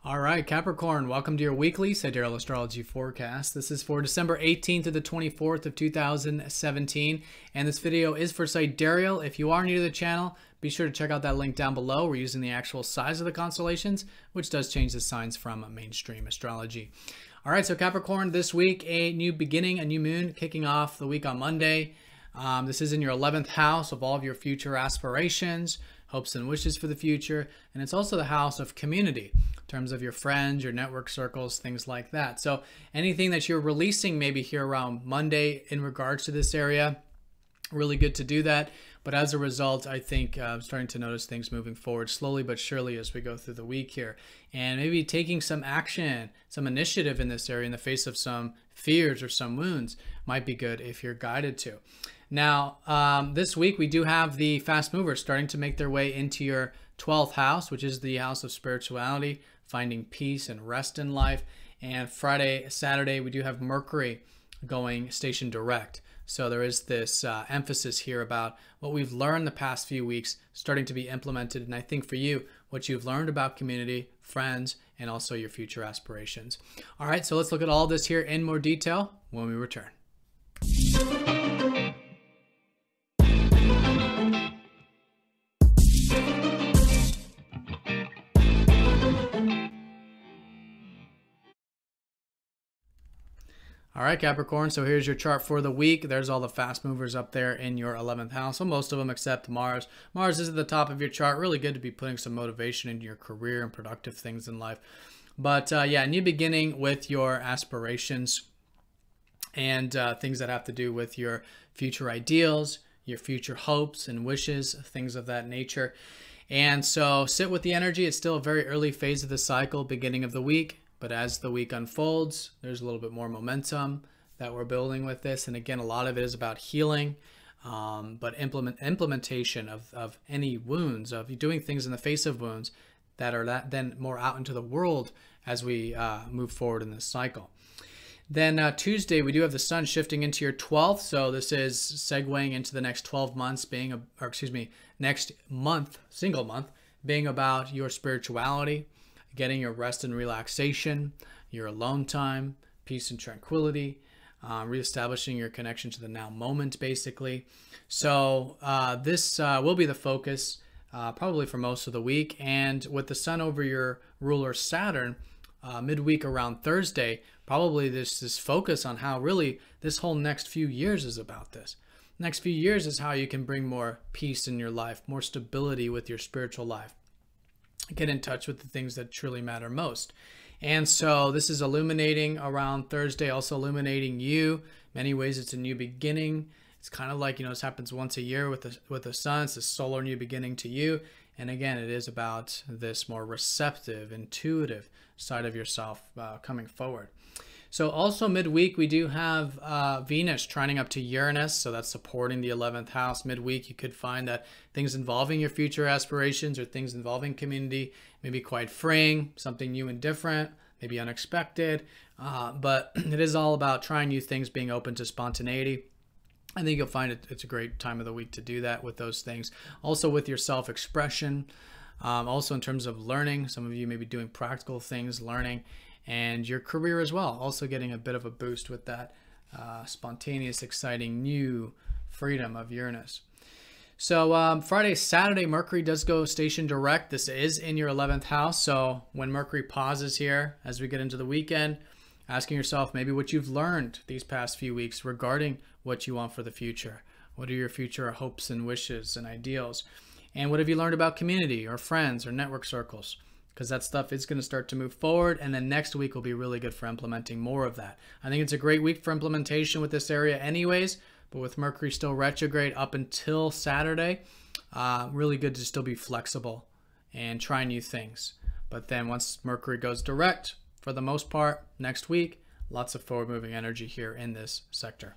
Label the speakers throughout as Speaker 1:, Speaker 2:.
Speaker 1: All right, Capricorn, welcome to your weekly Sidereal Astrology forecast. This is for December 18th to the 24th of 2017, and this video is for Sidereal. If you are new to the channel, be sure to check out that link down below. We're using the actual size of the constellations, which does change the signs from mainstream astrology. All right, so Capricorn, this week, a new beginning, a new moon kicking off the week on Monday. This is in your 11th house of all of your future aspirations, hopes and wishes for the future, and it's also the house of community in terms of your friends, your network circles, things like that. So anything that you're releasing maybe here around Monday in regards to this area, really good to do that. But as a result, I think I'm starting to notice things moving forward slowly but surely as we go through the week here. And maybe taking some action, some initiative in this area in the face of some fears or some wounds might be good if you're guided to. Now, this week we do have the fast movers starting to make their way into your 12th house, which is the house of spirituality, finding peace and rest in life. And Friday, Saturday, we do have Mercury going station direct. So there is this emphasis here about what we've learned the past few weeks starting to be implemented. And I think for you, what you've learned about community, friends, and also your future aspirations. All right, so let's look at all this here in more detail when we return. All right, Capricorn, so here's your chart for the week. There's all the fast movers up there in your 11th house. So most of them except Mars. Mars is at the top of your chart. Really good to be putting some motivation into your career and productive things in life. But yeah, new beginning with your aspirations and things that have to do with your future ideals, your future hopes and wishes, things of that nature. And so sit with the energy. It's still a very early phase of the cycle, beginning of the week. But as the week unfolds, there's a little bit more momentum that we're building with this. And again, a lot of it is about healing, but implementation of any wounds, of doing things in the face of wounds that are then more out into the world as we move forward in this cycle. Then Tuesday, we do have the sun shifting into your 12th. So this is segueing into the next 12 months being, next month, single month, being about your spirituality, getting your rest and relaxation, your alone time, peace and tranquility, reestablishing your connection to the now moment, basically. So this will be the focus probably for most of the week. And with the sun over your ruler Saturn, midweek around Thursday, probably this focus on how really this whole next few years is about this. Next few years is how you can bring more peace in your life, more stability with your spiritual life. Get in touch with the things that truly matter most. And so this is illuminating around Thursday, also illuminating you. In many ways, it's a new beginning. It's kind of like, this happens once a year with the sun. It's a solar new beginning to you. And again, it is about this more receptive, intuitive side of yourself coming forward. So also midweek, we do have Venus trining up to Uranus. So that's supporting the 11th house. Midweek, you could find that things involving your future aspirations or things involving community may be quite freeing, something new and different, maybe unexpected. But it is all about trying new things, being open to spontaneity. I think you'll find it's a great time of the week to do that with those things. Also with your self-expression, also in terms of learning. Some of you may be doing practical things, learning, and your career as well. Also getting a bit of a boost with that spontaneous, exciting, new freedom of Uranus. So Friday, Saturday, Mercury does go station direct. This is in your 11th house. So when Mercury pauses here as we get into the weekend, asking yourself maybe what you've learned these past few weeks regarding what you want for the future. What are your future hopes and wishes and ideals? And what have you learned about community or friends or network circles? Because that stuff is going to start to move forward. And then next week will be really good for implementing more of that. I think it's a great week for implementation with this area anyways. But with Mercury still retrograde up until Saturday, really good to still be flexible and try new things. But then once Mercury goes direct, for the most part, next week, lots of forward-moving energy here in this sector.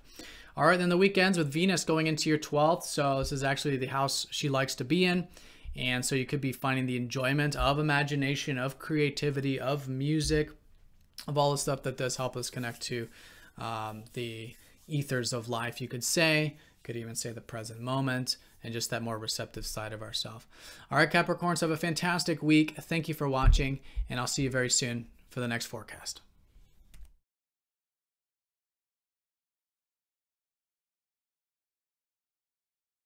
Speaker 1: All right, then the week ends with Venus going into your 12th. So this is actually the house she likes to be in. And so you could be finding the enjoyment of imagination, of creativity, of music, of all the stuff that does help us connect to the ethers of life, you could say. Could even say the present moment and just that more receptive side of ourselves. All right, Capricorns, have a fantastic week. Thank you for watching, and I'll see you very soon for the next forecast.